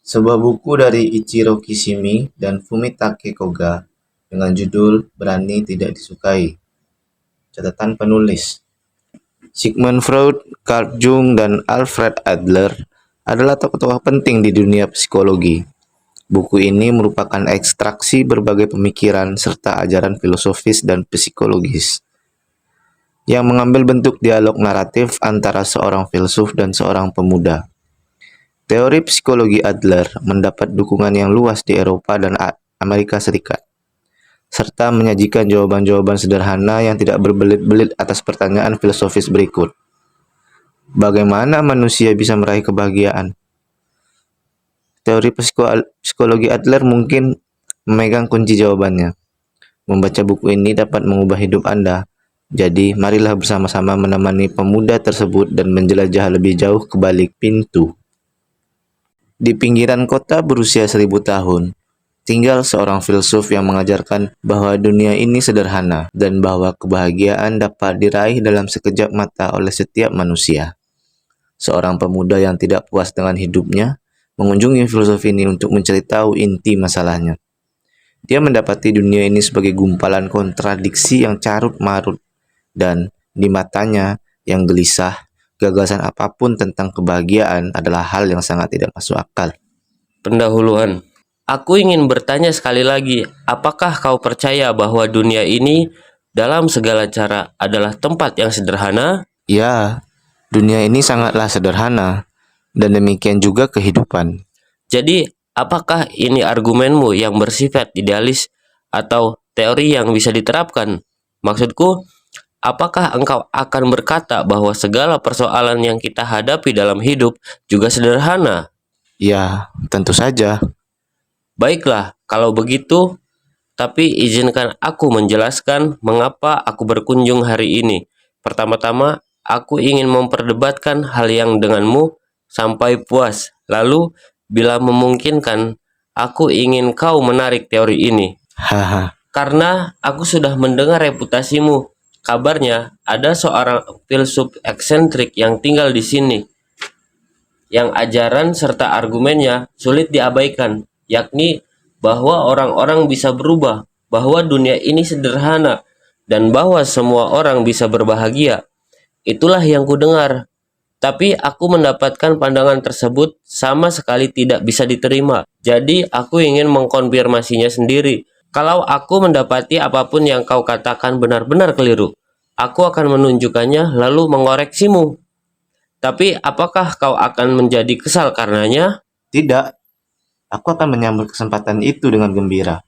Sebuah buku dari Ichiro Kishimi dan Fumitake Koga dengan judul Berani Tidak Disukai. Catatan penulis: Sigmund Freud, Carl Jung, dan Alfred Adler adalah tokoh-tokoh penting di dunia psikologi. Buku ini merupakan ekstraksi berbagai pemikiran serta ajaran filosofis dan psikologis yang mengambil bentuk dialog naratif antara seorang filsuf dan seorang pemuda. Teori psikologi Adler mendapat dukungan yang luas di Eropa dan Amerika Serikat, serta menyajikan jawaban-jawaban sederhana yang tidak berbelit-belit atas pertanyaan filosofis berikut. Bagaimana manusia bisa meraih kebahagiaan? Teori psikologi Adler mungkin memegang kunci jawabannya. Membaca buku ini dapat mengubah hidup Anda. Jadi, marilah bersama-sama menemani pemuda tersebut dan menjelajah lebih jauh ke balik pintu. Di pinggiran kota berusia 1000 tahun, tinggal seorang filsuf yang mengajarkan bahwa dunia ini sederhana dan bahwa kebahagiaan dapat diraih dalam sekejap mata oleh setiap manusia. Seorang pemuda yang tidak puas dengan hidupnya mengunjungi filsuf ini untuk mencari tahu inti masalahnya. Dia mendapati dunia ini sebagai gumpalan kontradiksi yang carut-marut, dan di matanya yang gelisah, gagasan apapun tentang kebahagiaan adalah hal yang sangat tidak masuk akal. Pendahuluan. Aku ingin bertanya sekali lagi, apakah kau percaya bahwa dunia ini dalam segala cara adalah tempat yang sederhana? Ya, dunia ini sangatlah sederhana, dan demikian juga kehidupan. Jadi, apakah ini argumenmu yang bersifat idealis atau teori yang bisa diterapkan? Maksudku, apakah engkau akan berkata bahwa segala persoalan yang kita hadapi dalam hidup juga sederhana? Ya, tentu saja. Baiklah, kalau begitu, tapi izinkan aku menjelaskan mengapa aku berkunjung hari ini. Pertama-tama, aku ingin memperdebatkan hal yang denganmu sampai puas. Lalu, bila memungkinkan, aku ingin kau menarik teori ini. Haha, Karena aku sudah mendengar reputasimu. Kabarnya ada seorang filsuf eksentrik yang tinggal di sini, yang ajaran serta argumennya sulit diabaikan, yakni bahwa orang-orang bisa berubah, bahwa dunia ini sederhana, dan bahwa semua orang bisa berbahagia. Itulah yang kudengar. Tapi aku mendapatkan pandangan tersebut sama sekali tidak bisa diterima. Jadi aku ingin mengkonfirmasinya sendiri. Kalau aku mendapati apapun yang kau katakan benar-benar keliru, aku akan menunjukkannya lalu mengoreksimu. Tapi apakah kau akan menjadi kesal karenanya? tidak. Aku akan menyambut kesempatan itu dengan gembira.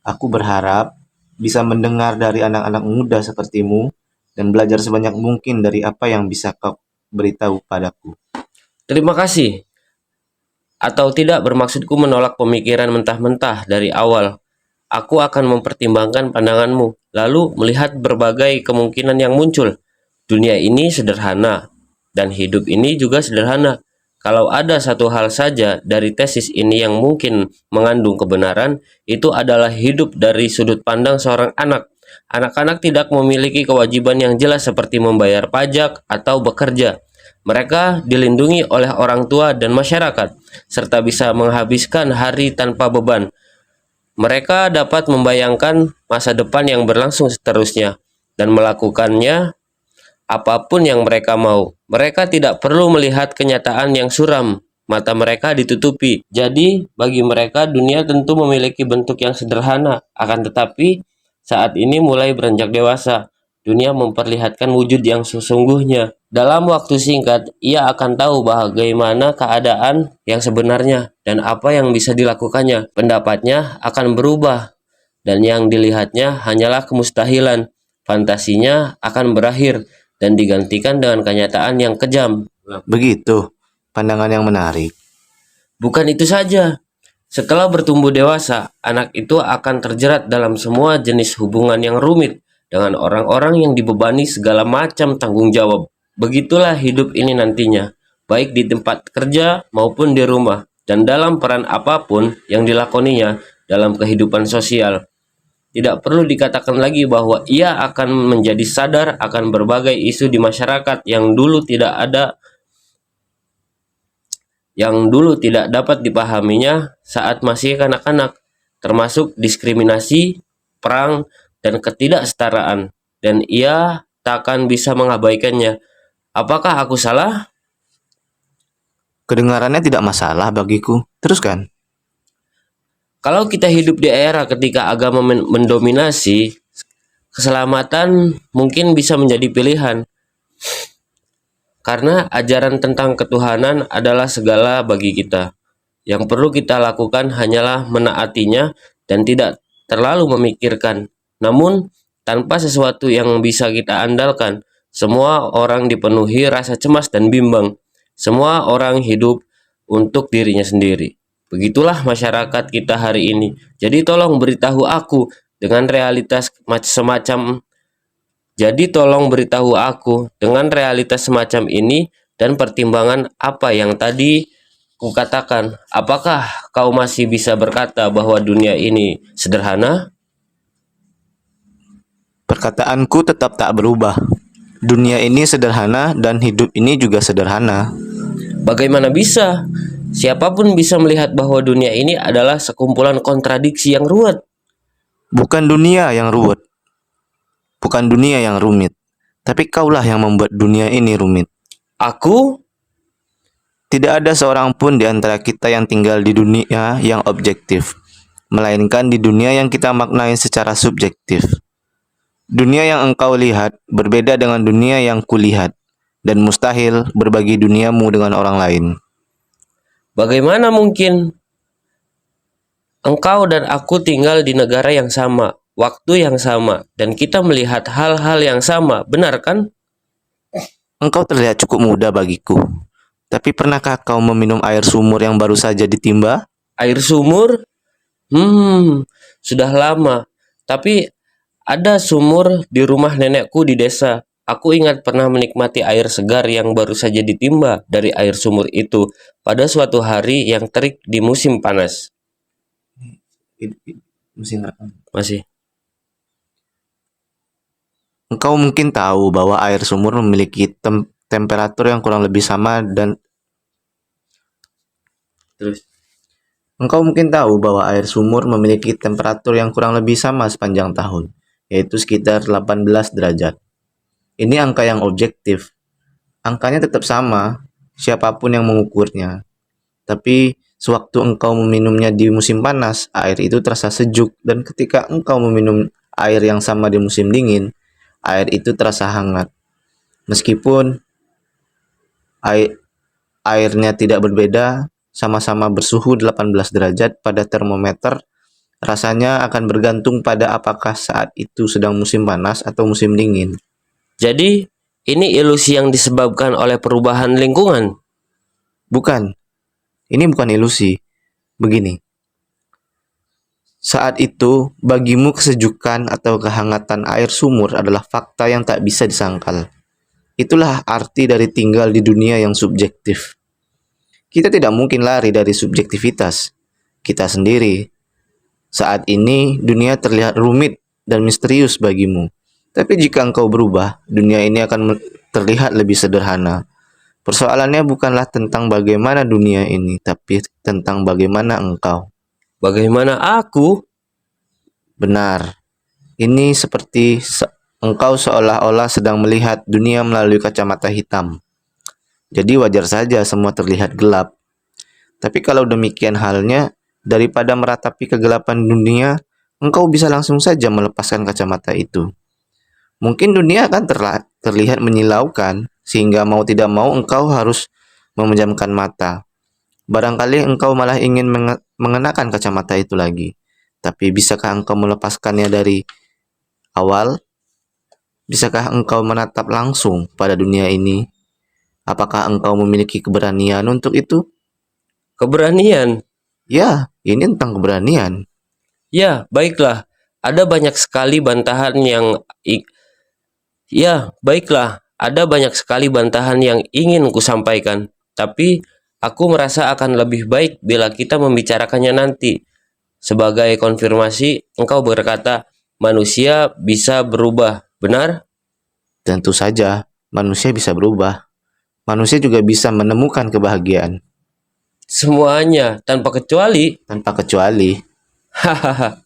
Aku berharap bisa mendengar dari anak-anak muda sepertimu dan belajar sebanyak mungkin dari apa yang bisa kau beritahu padaku. Terima kasih. Atau tidak bermaksudku menolak pemikiran mentah-mentah dari awal. Aku akan mempertimbangkan pandanganmu, lalu melihat berbagai kemungkinan yang muncul. Dunia ini sederhana, dan hidup ini juga sederhana. Kalau ada satu hal saja dari tesis ini yang mungkin mengandung kebenaran, itu adalah hidup dari sudut pandang seorang anak. Anak-anak tidak memiliki kewajiban yang jelas seperti membayar pajak atau bekerja. Mereka dilindungi oleh orang tua dan masyarakat, serta bisa menghabiskan hari tanpa beban. Mereka dapat membayangkan masa depan yang berlangsung seterusnya dan melakukannya apapun yang mereka mau. Mereka tidak perlu melihat kenyataan yang suram. Mata mereka ditutupi. Jadi, bagi mereka dunia tentu memiliki bentuk yang sederhana. Akan tetapi, saat ini mulai beranjak dewasa. Dunia memperlihatkan wujud yang sesungguhnya. Dalam waktu singkat, ia akan tahu bagaimana keadaan yang sebenarnya dan apa yang bisa dilakukannya. Pendapatnya akan berubah, dan yang dilihatnya hanyalah kemustahilan. Fantasinya akan berakhir dan digantikan dengan kenyataan yang kejam. Begitu, pandangan yang menarik. Bukan itu saja. Setelah bertumbuh dewasa, anak itu akan terjerat dalam semua jenis hubungan yang rumit dengan orang-orang yang dibebani segala macam tanggung jawab. Begitulah hidup ini nantinya, baik di tempat kerja maupun di rumah, dan dalam peran apapun yang dilakoninya dalam kehidupan sosial. Tidak perlu dikatakan lagi bahwa ia akan menjadi sadar akan berbagai isu di masyarakat yang dulu tidak ada yang dulu tidak dapat dipahaminya saat masih kanak-kanak, termasuk diskriminasi, perang, dan ketidaksetaraan, dan ia tak akan bisa mengabaikannya. Apakah aku salah? Kedengarannya tidak masalah bagiku. Teruskan. Kalau kita hidup di era ketika agama mendominasi, keselamatan mungkin bisa menjadi pilihan, karena ajaran tentang ketuhanan adalah segala bagi kita. Yang perlu kita lakukan hanyalah menaatinya dan tidak terlalu memikirkan. Namun, tanpa sesuatu yang bisa kita andalkan, semua orang dipenuhi rasa cemas dan bimbang. Semua orang hidup untuk dirinya sendiri. Begitulah masyarakat kita hari ini. Jadi tolong beritahu aku dengan realitas semacam ini dan pertimbangan apa yang tadi kukatakan. Apakah kau masih bisa berkata bahwa dunia ini sederhana? Perkataanku tetap tak berubah. Dunia ini sederhana dan hidup ini juga sederhana. Bagaimana bisa? Siapapun bisa melihat bahwa dunia ini adalah sekumpulan kontradiksi yang ruwet. Bukan dunia yang ruwet. Bukan dunia yang rumit. Tapi kaulah yang membuat dunia ini rumit. Aku? Tidak ada seorang pun di antara kita yang tinggal di dunia yang objektif, melainkan di dunia yang kita maknai secara subjektif. Dunia yang engkau lihat berbeda dengan dunia yang kulihat, dan mustahil berbagi duniamu dengan orang lain. Bagaimana mungkin? Engkau dan aku tinggal di negara yang sama, waktu yang sama, dan kita melihat hal-hal yang sama, benar kan? Engkau terlihat cukup muda bagiku. Tapi pernahkah kau meminum air sumur yang baru saja ditimba? Air sumur? Sudah lama. Tapi ada sumur di rumah nenekku di desa. Aku ingat pernah menikmati air segar yang baru saja ditimba dari air sumur itu pada suatu hari yang terik di musim panas. Masih. Engkau mungkin tahu bahwa air sumur memiliki temperatur yang kurang lebih sama dan Terus. Engkau mungkin tahu bahwa air sumur memiliki temperatur yang kurang lebih sama sepanjang tahun, yaitu sekitar 18 derajat. Ini angka yang objektif. Angkanya tetap sama, siapapun yang mengukurnya. Tapi sewaktu engkau meminumnya di musim panas, air itu terasa sejuk, dan ketika engkau meminum air yang sama di musim dingin, air itu terasa hangat. Meskipun airnya tidak berbeda, sama-sama bersuhu 18 derajat pada termometer, rasanya akan bergantung pada apakah saat itu sedang musim panas atau musim dingin. Jadi, ini ilusi yang disebabkan oleh perubahan lingkungan? Bukan. Ini bukan ilusi. Begini. Saat itu, bagimu kesejukan atau kehangatan air sumur adalah fakta yang tak bisa disangkal. Itulah arti dari tinggal di dunia yang subjektif. Kita tidak mungkin lari dari subjektivitas kita sendiri. Saat ini, dunia terlihat rumit dan misterius bagimu. Tapi jika engkau berubah, dunia ini akan terlihat lebih sederhana. Persoalannya bukanlah tentang bagaimana dunia ini, tapi tentang bagaimana engkau. Bagaimana aku? Benar. Ini seperti engkau seolah-olah sedang melihat dunia melalui kacamata hitam. Jadi wajar saja semua terlihat gelap. Tapi kalau demikian halnya, daripada meratapi kegelapan dunia, engkau bisa langsung saja melepaskan kacamata itu. Mungkin dunia akan terlihat menyilaukan, sehingga mau tidak mau engkau harus memejamkan mata. Barangkali engkau malah ingin mengenakan kacamata itu lagi. Tapi bisakah engkau melepaskannya dari awal? Bisakah engkau menatap langsung pada dunia ini? Apakah engkau memiliki keberanian untuk itu? Keberanian? Ya, ini tentang keberanian. Ya, baiklah. Ada banyak sekali bantahan yang ingin kusampaikan. Tapi aku merasa akan lebih baik bila kita membicarakannya nanti. Sebagai konfirmasi, engkau berkata, manusia bisa berubah, benar? Tentu saja, manusia bisa berubah. Manusia juga bisa menemukan kebahagiaan. Semuanya tanpa kecuali. tanpa kecuali. Hahaha.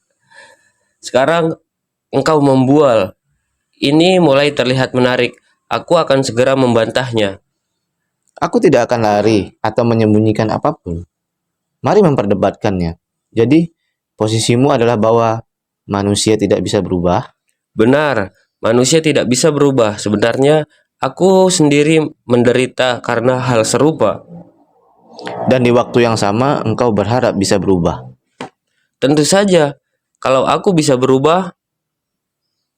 Sekarang engkau membual. Ini mulai terlihat menarik. Aku akan segera membantahnya. Aku tidak akan lari atau menyembunyikan apapun. Mari memperdebatkannya. Jadi, posisimu adalah bahwa manusia tidak bisa berubah. Benar, manusia tidak bisa berubah. Sebenarnya, aku sendiri menderita karena hal serupa. Dan di waktu yang sama, engkau berharap bisa berubah. Tentu saja, kalau aku bisa berubah,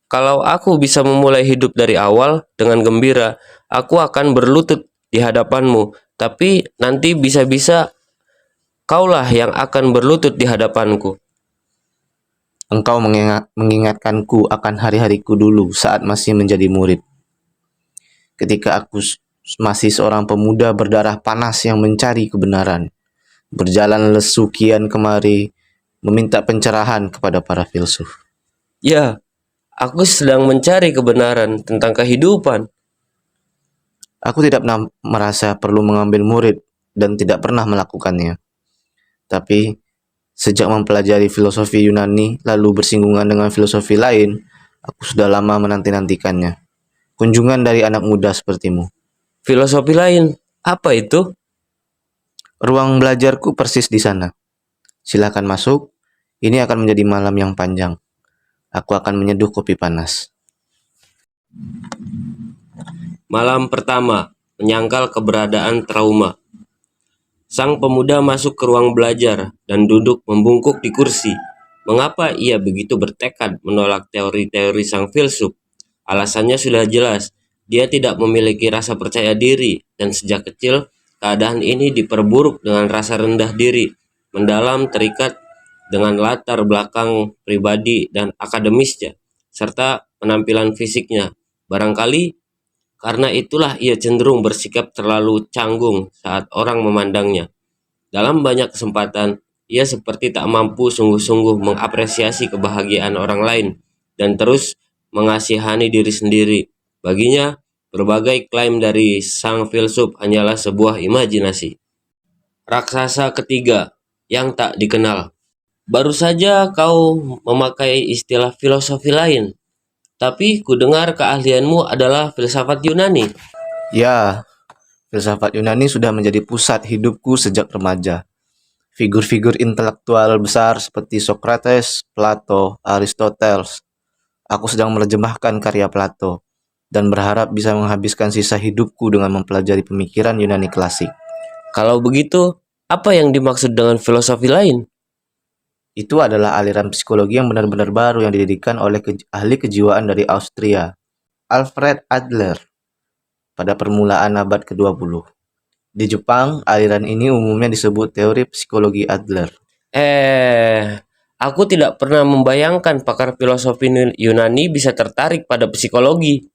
kalau aku bisa memulai hidup dari awal dengan gembira, aku akan berlutut di hadapanmu. Tapi nanti bisa-bisa kaulah yang akan berlutut di hadapanku. Engkau mengingatkanku akan hari-hariku dulu saat masih menjadi murid. Ketika aku masih seorang pemuda berdarah panas yang mencari kebenaran, berjalan lesu kian kemari, meminta pencerahan kepada para filsuf. Ya, aku sedang mencari kebenaran tentang kehidupan. Aku tidak pernah merasa perlu mengambil murid dan tidak pernah melakukannya. Tapi, sejak mempelajari filosofi Yunani lalu bersinggungan dengan filosofi lain, aku sudah lama menanti-nantikannya. Kunjungan dari anak muda sepertimu. Filosofi lain, apa itu? Ruang belajarku persis di sana. Silakan masuk, ini akan menjadi malam yang panjang. Aku akan menyeduh kopi panas. Malam pertama, menyangkal keberadaan trauma. Sang pemuda masuk ke ruang belajar dan duduk membungkuk di kursi. Mengapa ia begitu bertekad menolak teori-teori sang filsuf? Alasannya sudah jelas, dia tidak memiliki rasa percaya diri dan sejak kecil keadaan ini diperburuk dengan rasa rendah diri, mendalam terikat dengan latar belakang pribadi dan akademisnya, serta penampilan fisiknya. Barangkali karena itulah ia cenderung bersikap terlalu canggung saat orang memandangnya. Dalam banyak kesempatan, ia seperti tak mampu sungguh-sungguh mengapresiasi kebahagiaan orang lain dan terus mengasihani diri sendiri. Baginya, berbagai klaim dari sang filsuf hanyalah sebuah imajinasi. Raksasa ketiga yang tak dikenal. Baru saja kau memakai istilah filosofi lain, tapi kudengar keahlianmu adalah filsafat Yunani. Ya, filsafat Yunani sudah menjadi pusat hidupku sejak remaja. Figur-figur intelektual besar seperti Socrates, Plato, Aristoteles. Aku sedang menerjemahkan karya Plato dan berharap bisa menghabiskan sisa hidupku dengan mempelajari pemikiran Yunani klasik. Kalau begitu, apa yang dimaksud dengan filosofi lain? Itu adalah aliran psikologi yang benar-benar baru yang didirikan oleh ahli kejiwaan dari Austria, Alfred Adler, pada permulaan abad ke-20. Di Jepang, aliran ini umumnya disebut teori psikologi Adler. Aku tidak pernah membayangkan pakar filosofi Yunani bisa tertarik pada psikologi.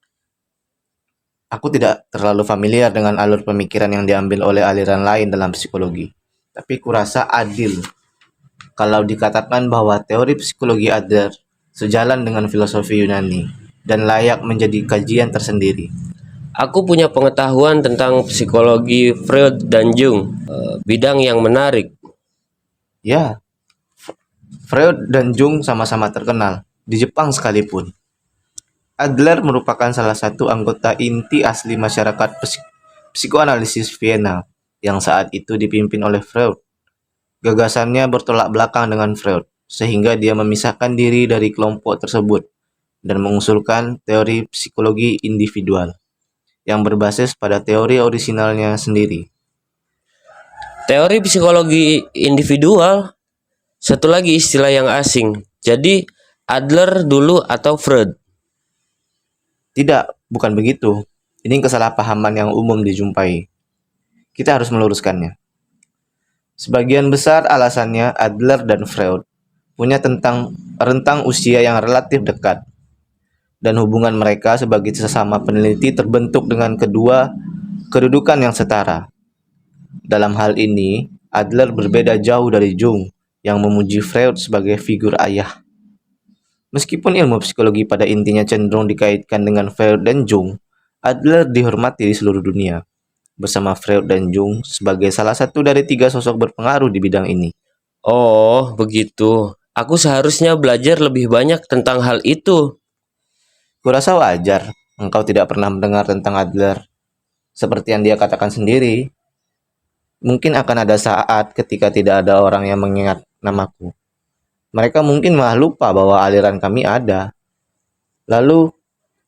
Aku tidak terlalu familiar dengan alur pemikiran yang diambil oleh aliran lain dalam psikologi, tapi kurasa adil kalau dikatakan bahwa teori psikologi Adler sejalan dengan filosofi Yunani dan layak menjadi kajian tersendiri. Aku punya pengetahuan tentang psikologi Freud dan Jung, bidang yang menarik. Ya, Freud dan Jung sama-sama terkenal, di Jepang sekalipun. Adler merupakan salah satu anggota inti asli masyarakat psikoanalisis Vienna yang saat itu dipimpin oleh Freud. Gagasannya bertolak belakang dengan Freud, sehingga dia memisahkan diri dari kelompok tersebut dan mengusulkan teori psikologi individual yang berbasis pada teori orisinalnya sendiri. Teori psikologi individual, satu lagi istilah yang asing. Jadi, Adler dulu atau Freud? Tidak, bukan begitu. Ini kesalahpahaman yang umum dijumpai. Kita harus meluruskannya. Sebagian besar alasannya Adler dan Freud punya rentang usia yang relatif dekat, dan hubungan mereka sebagai sesama peneliti terbentuk dengan kedua kedudukan yang setara. Dalam hal ini, Adler berbeda jauh dari Jung yang memuji Freud sebagai figur ayah. Meskipun ilmu psikologi pada intinya cenderung dikaitkan dengan Freud dan Jung, Adler dihormati di seluruh dunia. bersama Freud dan Jung sebagai salah satu dari 3 sosok berpengaruh di bidang ini. Oh, begitu. Aku seharusnya belajar lebih banyak tentang hal itu. Kurasa wajar engkau tidak pernah mendengar tentang Adler. Seperti yang dia katakan sendiri, mungkin akan ada saat ketika tidak ada orang yang mengingat namaku. Mereka mungkin malah lupa bahwa aliran kami ada. Lalu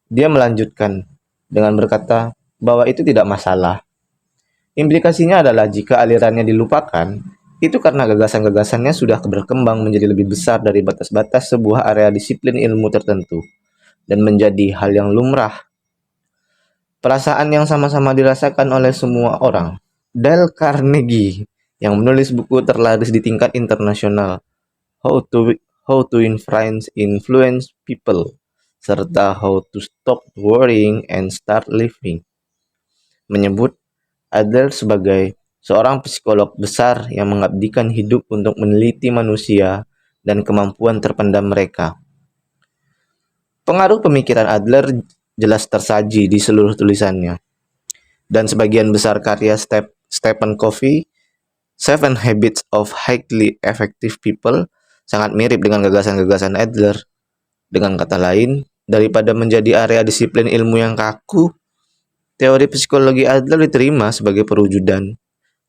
dia melanjutkan dengan berkata bahwa itu tidak masalah. Implikasinya adalah jika alirannya dilupakan, itu karena gagasan-gagasannya sudah berkembang menjadi lebih besar dari batas-batas sebuah area disiplin ilmu tertentu dan menjadi hal yang lumrah. Perasaan yang sama-sama dirasakan oleh semua orang. Dale Carnegie yang menulis buku terlaris di tingkat internasional, How to Influence People, serta How to Stop Worrying and Start Living, menyebut Adler sebagai seorang psikolog besar yang mengabdikan hidup untuk meneliti manusia dan kemampuan terpendam mereka. Pengaruh pemikiran Adler jelas tersaji di seluruh tulisannya, dan sebagian besar karya Stephen Covey, Seven Habits of Highly Effective People, sangat mirip dengan gagasan-gagasan Adler. Dengan kata lain, daripada menjadi area disiplin ilmu yang kaku, teori psikologi Adler diterima sebagai perwujudan,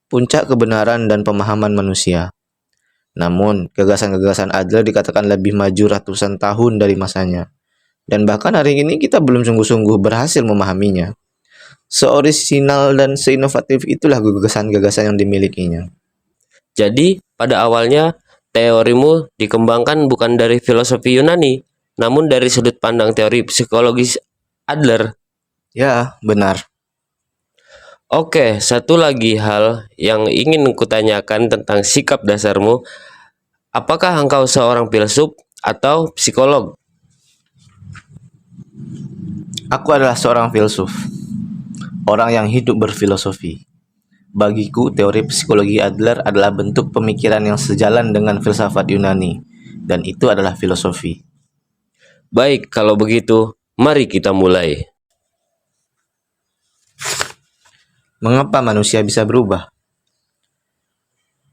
puncak kebenaran dan pemahaman manusia. Namun, gagasan-gagasan Adler dikatakan lebih maju ratusan tahun dari masanya. Dan bahkan hari ini kita belum sungguh-sungguh berhasil memahaminya. Seorisinal dan seinovatif itulah gagasan-gagasan yang dimilikinya. Jadi, pada awalnya teorimu dikembangkan bukan dari filosofi Yunani, namun dari sudut pandang teori psikologis Adler. Ya, benar. Oke, satu lagi hal yang ingin kutanyakan tentang sikap dasarmu. Apakah engkau seorang filsuf atau psikolog? Aku adalah seorang filsuf, orang yang hidup berfilosofi. Bagiku, teori psikologi Adler adalah bentuk pemikiran yang sejalan dengan filsafat Yunani, dan itu adalah filosofi. Baik, kalau begitu, mari kita mulai. Mengapa manusia bisa berubah?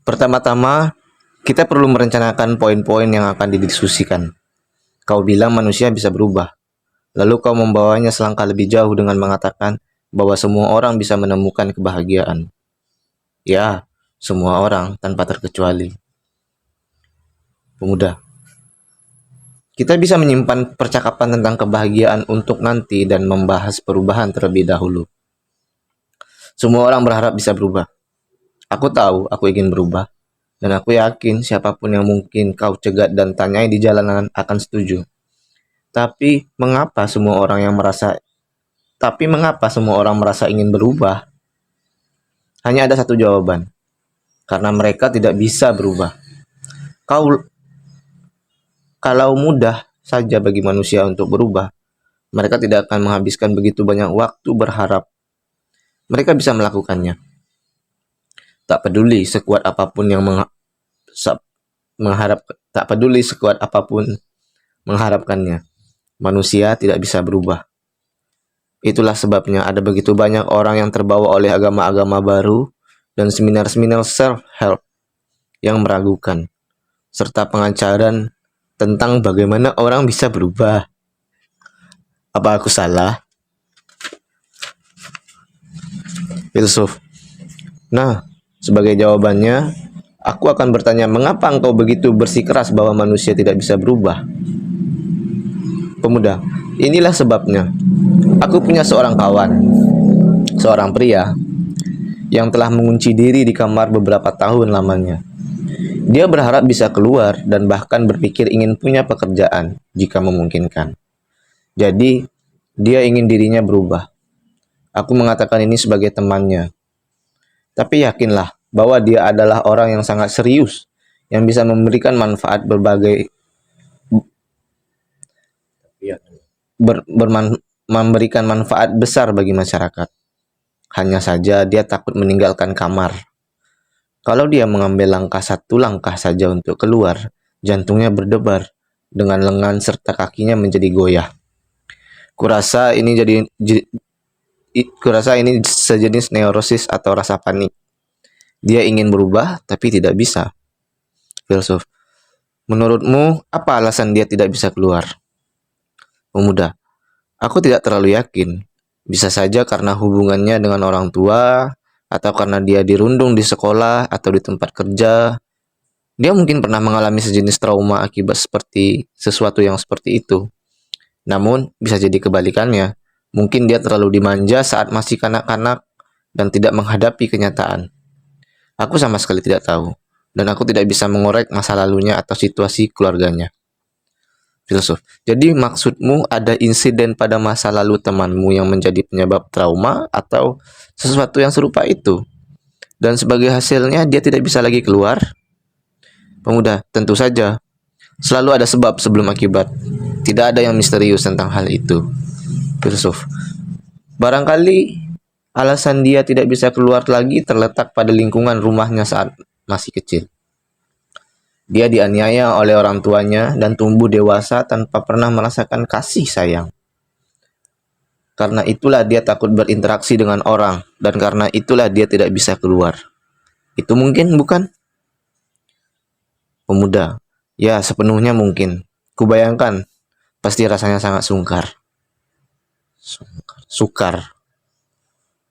Pertama-tama, kita perlu merencanakan poin-poin yang akan didiskusikan. Kau bilang manusia bisa berubah. Lalu kau membawanya selangkah lebih jauh dengan mengatakan bahwa semua orang bisa menemukan kebahagiaan. Ya, semua orang tanpa terkecuali. Pemuda, kita bisa menyimpan percakapan tentang kebahagiaan untuk nanti dan membahas perubahan terlebih dahulu. Semua orang berharap bisa berubah. Aku tahu aku ingin berubah. Dan aku yakin siapapun yang mungkin kau cegat dan tanyai di jalanan akan setuju. Tapi mengapa semua orang merasa ingin berubah? Hanya ada satu jawaban. Karena mereka tidak bisa berubah. Kalau mudah saja bagi manusia untuk berubah, mereka tidak akan menghabiskan begitu banyak waktu berharap. Mereka bisa melakukannya. Tak peduli sekuat apapun mengharapkannya. Manusia tidak bisa berubah. Itulah sebabnya ada begitu banyak orang yang terbawa oleh agama-agama baru dan seminar-seminar self-help yang meragukan, serta pengajaran tentang bagaimana orang bisa berubah. Apa aku salah? Filsuf. Nah, sebagai jawabannya, aku akan bertanya mengapa engkau begitu bersikeras bahwa manusia tidak bisa berubah? Pemuda, inilah sebabnya. Aku punya seorang kawan, seorang pria, yang telah mengunci diri di kamar beberapa tahun lamanya. Dia berharap bisa keluar dan bahkan berpikir ingin punya pekerjaan jika memungkinkan. Jadi, dia ingin dirinya berubah. Aku mengatakan ini sebagai temannya. Tapi yakinlah bahwa dia adalah orang yang sangat serius, yang bisa memberikan memberikan manfaat besar bagi masyarakat. Hanya saja dia takut meninggalkan kamar. Kalau dia mengambil satu langkah saja untuk keluar, jantungnya berdebar dengan lengan serta kakinya menjadi goyah. Kurasa ini kurasa ini sejenis neurosis atau rasa panik. Dia ingin berubah tapi tidak bisa. Filsuf, menurutmu apa alasan dia tidak bisa keluar? Pemuda, aku tidak terlalu yakin. Bisa saja karena hubungannya dengan orang tua, atau karena dia dirundung di sekolah atau di tempat kerja. Dia mungkin pernah mengalami sejenis trauma akibat seperti sesuatu yang seperti itu. Namun, bisa jadi kebalikannya. Mungkin dia terlalu dimanja saat masih kanak-kanak dan tidak menghadapi kenyataan. Aku sama sekali tidak tahu, dan aku tidak bisa mengorek masa lalunya atau situasi keluarganya. Filsuf, jadi maksudmu ada insiden pada masa lalu temanmu yang menjadi penyebab trauma atau sesuatu yang serupa itu? Dan sebagai hasilnya dia tidak bisa lagi keluar? Pemuda, tentu saja. Selalu ada sebab sebelum akibat. Tidak ada yang misterius tentang hal itu. Filsuf, barangkali alasan dia tidak bisa keluar lagi terletak pada lingkungan rumahnya saat masih kecil. Dia dianiaya oleh orang tuanya dan tumbuh dewasa tanpa pernah merasakan kasih sayang. Karena itulah dia takut berinteraksi dengan orang, dan karena itulah dia tidak bisa keluar. Itu mungkin, bukan? Pemuda, ya sepenuhnya mungkin. Kubayangkan, pasti rasanya sangat sungkar. Sukar.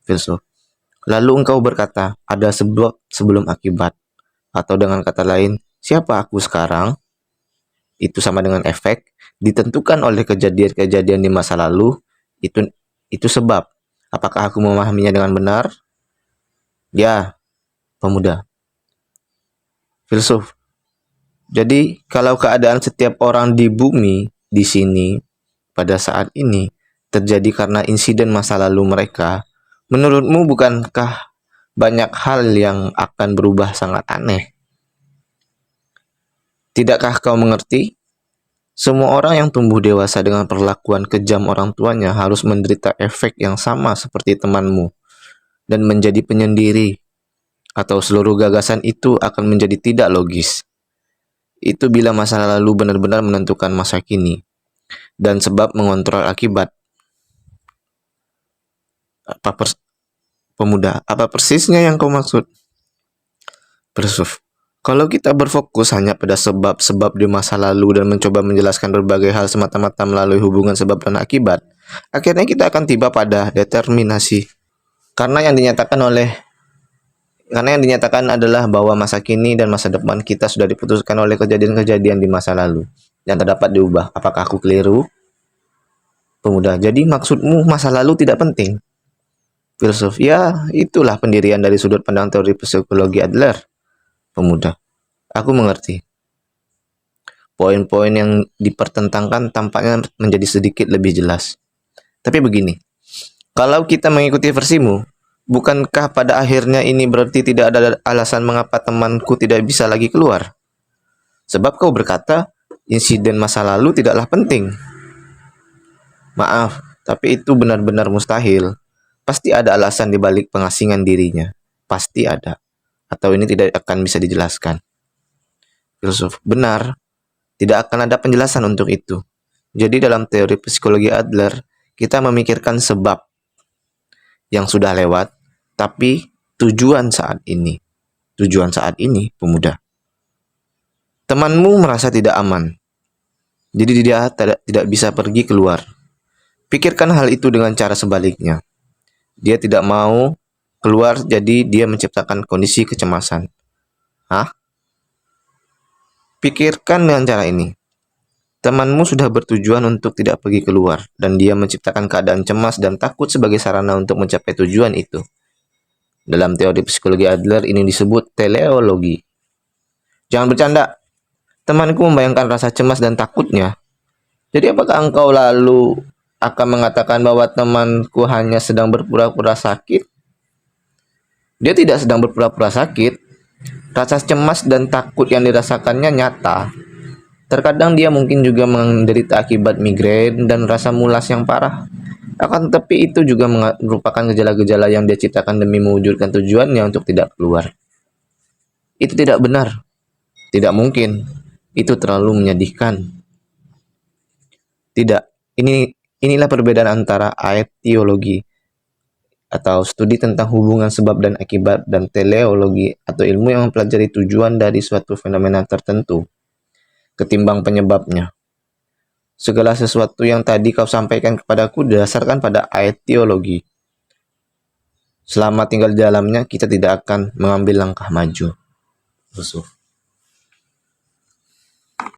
Filsuf. Lalu engkau berkata, ada sebab sebelum akibat. Atau dengan kata lain, siapa aku sekarang? Itu sama dengan efek, ditentukan oleh kejadian-kejadian di masa lalu, itu sebab. Apakah aku memahaminya dengan benar? Ya, pemuda. Filsuf. Jadi, kalau keadaan setiap orang di bumi, di sini, pada saat ini, terjadi karena insiden masa lalu mereka, menurutmu bukankah banyak hal yang akan berubah sangat aneh? Tidakkah kau mengerti? Semua orang yang tumbuh dewasa dengan perlakuan kejam orang tuanya harus menderita efek yang sama seperti temanmu dan menjadi penyendiri, atau seluruh gagasan itu akan menjadi tidak logis. Itu bila masa lalu benar-benar menentukan masa kini dan sebab mengontrol akibat. Pemuda, apa persisnya yang kau maksud? Filsuf, kalau kita berfokus hanya pada sebab-sebab di masa lalu dan mencoba menjelaskan berbagai hal semata-mata melalui hubungan sebab dan akibat, akhirnya kita akan tiba pada determinasi. Karena yang dinyatakan adalah bahwa masa kini dan masa depan kita sudah diputuskan oleh kejadian-kejadian di masa lalu yang tak dapat diubah. Apakah aku keliru? Pemuda, jadi maksudmu masa lalu tidak penting? Filsuf, ya itulah pendirian dari sudut pandang teori psikologi Adler. Pemuda, aku mengerti. Poin-poin yang dipertentangkan tampaknya menjadi sedikit lebih jelas. Tapi begini, kalau kita mengikuti versimu, bukankah pada akhirnya ini berarti tidak ada alasan mengapa temanku tidak bisa lagi keluar? Sebab kau berkata, insiden masa lalu tidaklah penting. Maaf, tapi itu benar-benar mustahil. Pasti ada alasan di balik pengasingan dirinya. Pasti ada. Atau ini tidak akan bisa dijelaskan. Filsuf, benar. Tidak akan ada penjelasan untuk itu. Jadi dalam teori psikologi Adler, kita memikirkan sebab yang sudah lewat, tapi tujuan saat ini. Tujuan saat ini, pemuda. Temanmu merasa tidak aman. Jadi dia tidak bisa pergi keluar. Pikirkan hal itu dengan cara sebaliknya. Dia tidak mau keluar, jadi dia menciptakan kondisi kecemasan. Hah? Pikirkan dengan cara ini. Temanmu sudah bertujuan untuk tidak pergi keluar, dan dia menciptakan keadaan cemas dan takut sebagai sarana untuk mencapai tujuan itu. Dalam teori psikologi Adler, ini disebut teleologi. Jangan bercanda. Temanku membayangkan rasa cemas dan takutnya. Jadi apakah engkau lalu akan mengatakan bahwa temanku hanya sedang berpura-pura sakit? Dia tidak sedang berpura-pura sakit. Rasa cemas dan takut yang dirasakannya nyata. Terkadang dia mungkin juga menderita akibat migrain dan rasa mulas yang parah. Akan tetapi itu juga merupakan gejala-gejala yang dia ciptakan demi mewujudkan tujuannya untuk tidak keluar. Itu tidak benar. Tidak mungkin. Itu terlalu menyedihkan. Tidak. Inilah perbedaan antara etiologi atau studi tentang hubungan sebab dan akibat, dan teleologi atau ilmu yang mempelajari tujuan dari suatu fenomena tertentu ketimbang penyebabnya. Segala sesuatu yang tadi kau sampaikan kepadaku didasarkan pada ayat teologi. Selama tinggal di dalamnya, kita tidak akan mengambil langkah maju. Yusuf.